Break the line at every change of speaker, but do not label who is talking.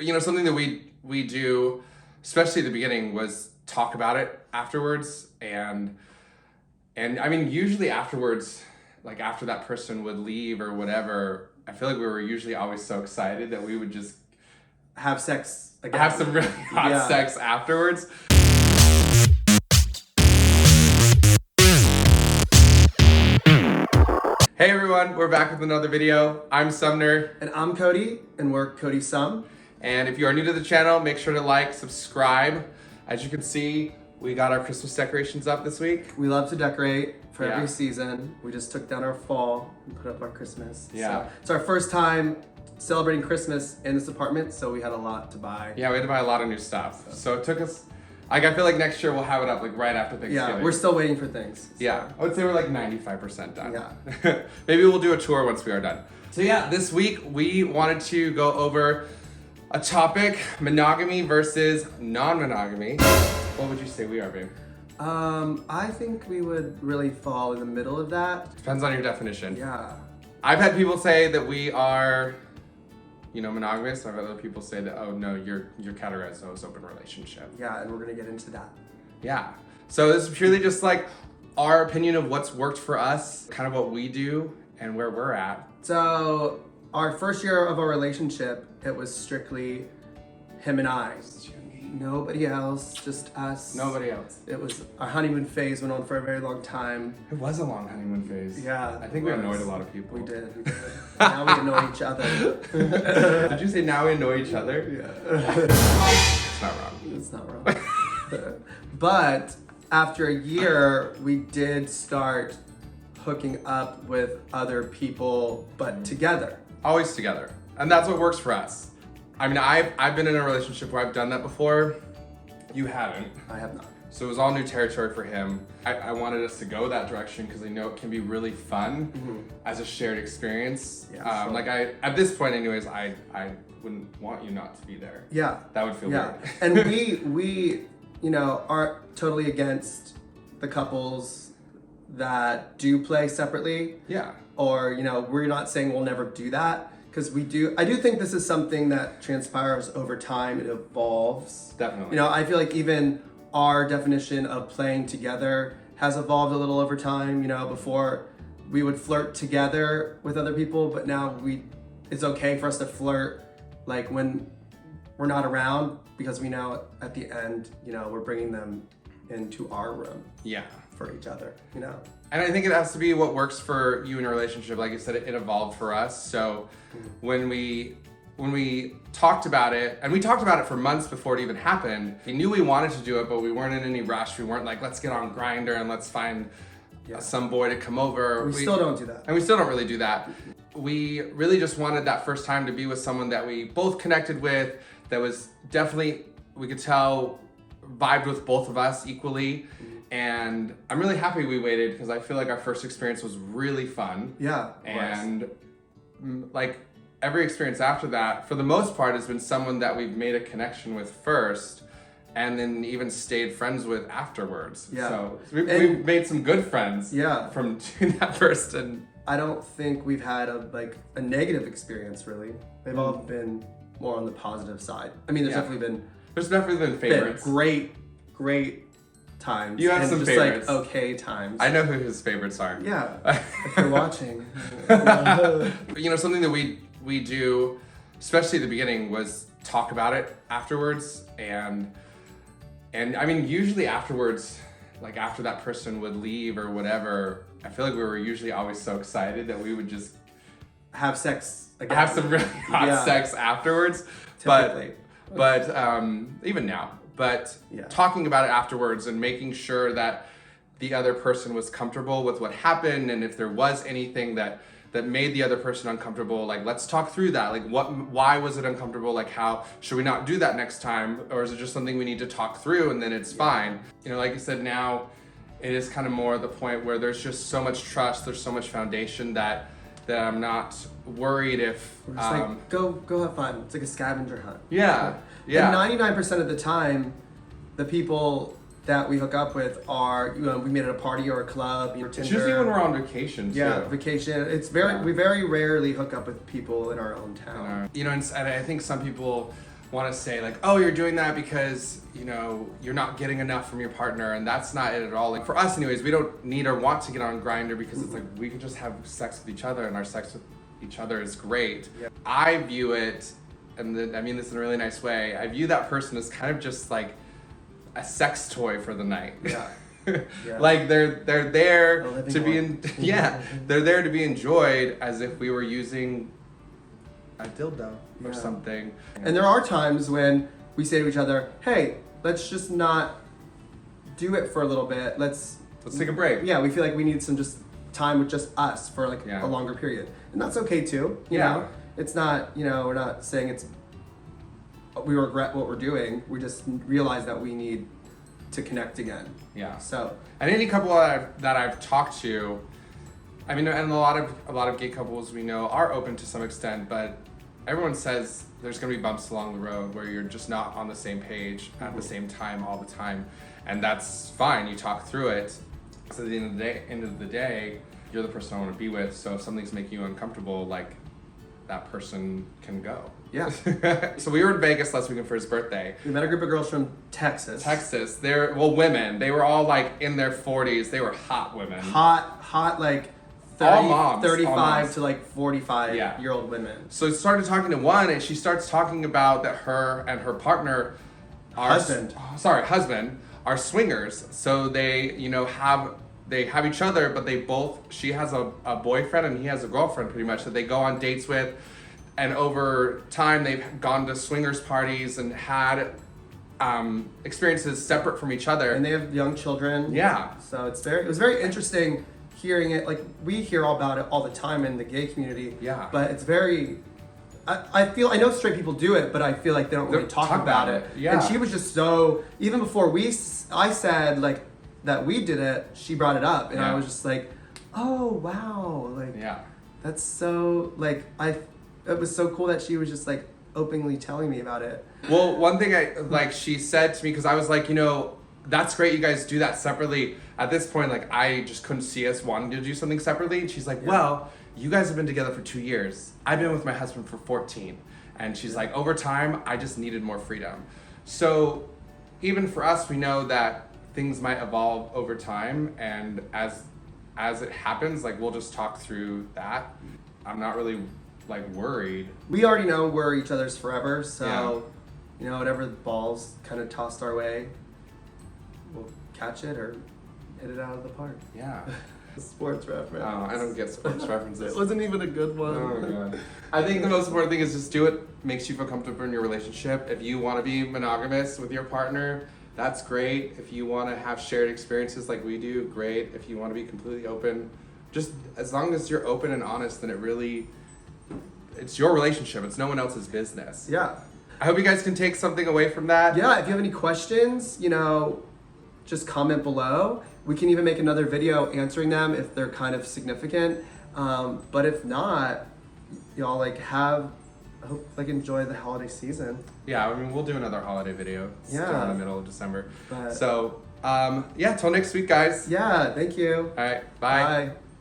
Something that we do, especially at the beginning, was talk about it afterwards. And I mean, usually afterwards, like after that person would leave or whatever, I feel like we were usually always so excited that we would just
have sex again.
Have some really hot sex afterwards. Hey everyone, we're back with another video. I'm Sumner.
And I'm Koaty, and we're Koaty Sum.
And if you are new to the channel, make sure to like, subscribe. As you can see, we got our Christmas decorations up this week.
We love to decorate for every season. We just took down our fall and put up our Christmas.
Yeah.
So it's our first time celebrating Christmas in this apartment, so we had a lot to buy.
Yeah, we had to buy a lot of new stuff. So it took us, I feel like next year we'll have it up like right after Thanksgiving.
Yeah, we're still waiting for things. So.
Yeah, I would say we're like 95% done.
Yeah.
Maybe we'll do a tour once we are done. So yeah, this week we wanted to go over a topic, monogamy versus non-monogamy. What would you say we are, babe?
I think we would really fall in the middle of that.
Depends on your definition.
Yeah.
I've had people say that we are, monogamous. I've had other people say that, oh no, you're categorized as open relationship.
Yeah, and we're gonna get into that.
Yeah. So this is purely just like our opinion of what's worked for us, kind of what we do and where we're at.
So our first year of our relationship, it was strictly him and I. Nobody else, just us.
Nobody else.
It was, our honeymoon phase went on for a very long time.
It was a long honeymoon phase.
Yeah.
I think we annoyed a lot of people.
We did. Now we annoy each other.
Did you say now we annoy each other?
Yeah.
It's not wrong.
It's not wrong. But after a year, we did start hooking up with other people, but together.
Always together. And that's what works for us. I mean, I've been in a relationship where I've done that before. You haven't.
I have not.
So it was all new territory for him. I wanted us to go that direction because I know it can be really fun as a shared experience.
Yeah, sure.
Like at this point anyways, I wouldn't want you not to be there.
Yeah.
That would feel weird.
And we aren't totally against the couples that do play separately.
Yeah.
Or, we're not saying we'll never do that. Because I do think this is something that transpires over time. It evolves.
Definitely.
I feel like even our definition of playing together has evolved a little over time. Before we would flirt together with other people, but now it's okay for us to flirt like when we're not around, because we know at the end, we're bringing them into our room.
Yeah.
For each other,
And I think it has to be what works for you in a relationship. Like you said, it evolved for us. So when we talked about it, and we talked about it for months before it even happened, we knew we wanted to do it, but we weren't in any rush. We weren't like, let's get on Grindr and let's find some boy to come over.
We still don't do that.
And we still don't really do that. We really just wanted that first time to be with someone that we both connected with, that was definitely, we could tell, vibed with both of us equally. And I'm really happy we waited because I feel like our first experience was really fun.
Yeah.
And like every experience after that, for the most part, has been someone that we've made a connection with first and then even stayed friends with afterwards.
Yeah.
So we've made some good friends from doing that first. And
I don't think we've had a negative experience really. They've all been more on the positive side. I mean, there's definitely been
favorites.
Great times.
You have
and
some
just
favorites.
Okay times.
I know who his favorites are.
Yeah, if you're watching.
Something that we do, especially at the beginning, was talk about it afterwards. And I mean, usually afterwards, like after that person would leave or whatever, I feel like we were usually always so excited that we would just
have sex again.
Have some really hot sex afterwards.
Typically.
But even now. But talking about it afterwards and making sure that the other person was comfortable with what happened, and if there was anything that made the other person uncomfortable, like let's talk through that. Like why was it uncomfortable? Like how should we not do that next time? Or is it just something we need to talk through and then it's fine? Like you said, now it is kind of more the point where there's just so much trust, there's so much foundation that I'm not worried if
we're just like go have fun. It's like a scavenger hunt.
Yeah. Yeah.
And 99% of the time, the people that we hook up with are, we meet at a party or a club, Tinder.
It's usually when we're on vacation too.
Yeah, vacation. We very rarely hook up with people in our own town.
And I think some people want to say like, oh, you're doing that because, you know, you're not getting enough from your partner, and that's not it at all. Like for us anyways, we don't need or want to get on Grindr because it's like we can just have sex with each other, and our sex with each other is great. Yeah. I view it, and I mean this in a really nice way, I view that person as kind of just like a sex toy for the night. Yeah. Yeah. Like they're there to be they're there to be enjoyed as if we were using a dildo or something.
And there are times when we say to each other, hey, let's just not do it for a little bit. Let's
take a break.
Yeah, we feel like we need some just time with just us for like a longer period. And that's okay too, you know? It's not, you know, we're not saying we regret what we're doing. We just realize that we need to connect again.
Yeah.
So.
And any couple that I've talked to, I mean, and a lot of gay couples we know are open to some extent, but everyone says there's going to be bumps along the road where you're just not on the same page at the same time all the time, and that's fine. You talk through it. So at the end of the day, you're the person I want to be with. So if something's making you uncomfortable, like that person can go.
Yeah.
So we were in Vegas last weekend for his birthday.
We met a group of girls from Texas.
They're women. They were all like in their 40s. They were hot women.
Hot like 30,
all moms,
35
all moms.
To like 45-year-old women.
So I started talking to one, and she starts talking about that her and her partner husband are swingers. So they, you know, have each other, but she has a boyfriend and he has a girlfriend pretty much that they go on dates with. And over time, they've gone to swingers parties and had experiences separate from each other.
And they have young children.
Yeah.
So it was very interesting hearing it. Like we hear all about it all the time in the gay community.
Yeah.
But it's very. I know straight people do it, but I feel like they don't really talk about it.
Yeah.
And she was just so, even before I said like that we did it, she brought it up, and I was just like, oh wow, like that's so like it was so cool that she was just like openly telling me about it.
Well, one thing she said to me, because I was like, you know, that's great you guys do that separately. At this point, like I just couldn't see us wanting to do something separately. And she's like, well, you guys have been together for 2 years. I've been with my husband for 14. And she's like, over time, I just needed more freedom. So even for us, we know that things might evolve over time. And as it happens, like we'll just talk through that. I'm not really like worried.
We already know we're each other's forever, so you know, whatever the ball's kind of tossed our way, we'll catch it or hit it out of the park.
Yeah.
Sports reference.
Oh, I don't get sports references.
It wasn't even a good one.
Oh my god. I think the most important thing is just do what makes you feel comfortable in your relationship. If you want to be monogamous with your partner, that's great. If you want to have shared experiences like we do, great. If you want to be completely open, just as long as you're open and honest, then it's your relationship. It's no one else's business.
Yeah.
I hope you guys can take something away from that.
Yeah, if you have any questions, you know, just comment below. We can even make another video answering them if they're kind of significant. But if not, y'all enjoy the holiday season.
Yeah, I mean, we'll do another holiday video. Still in the middle of December.
But,
so, till next week, guys.
Yeah, thank you.
All right, bye.
Bye.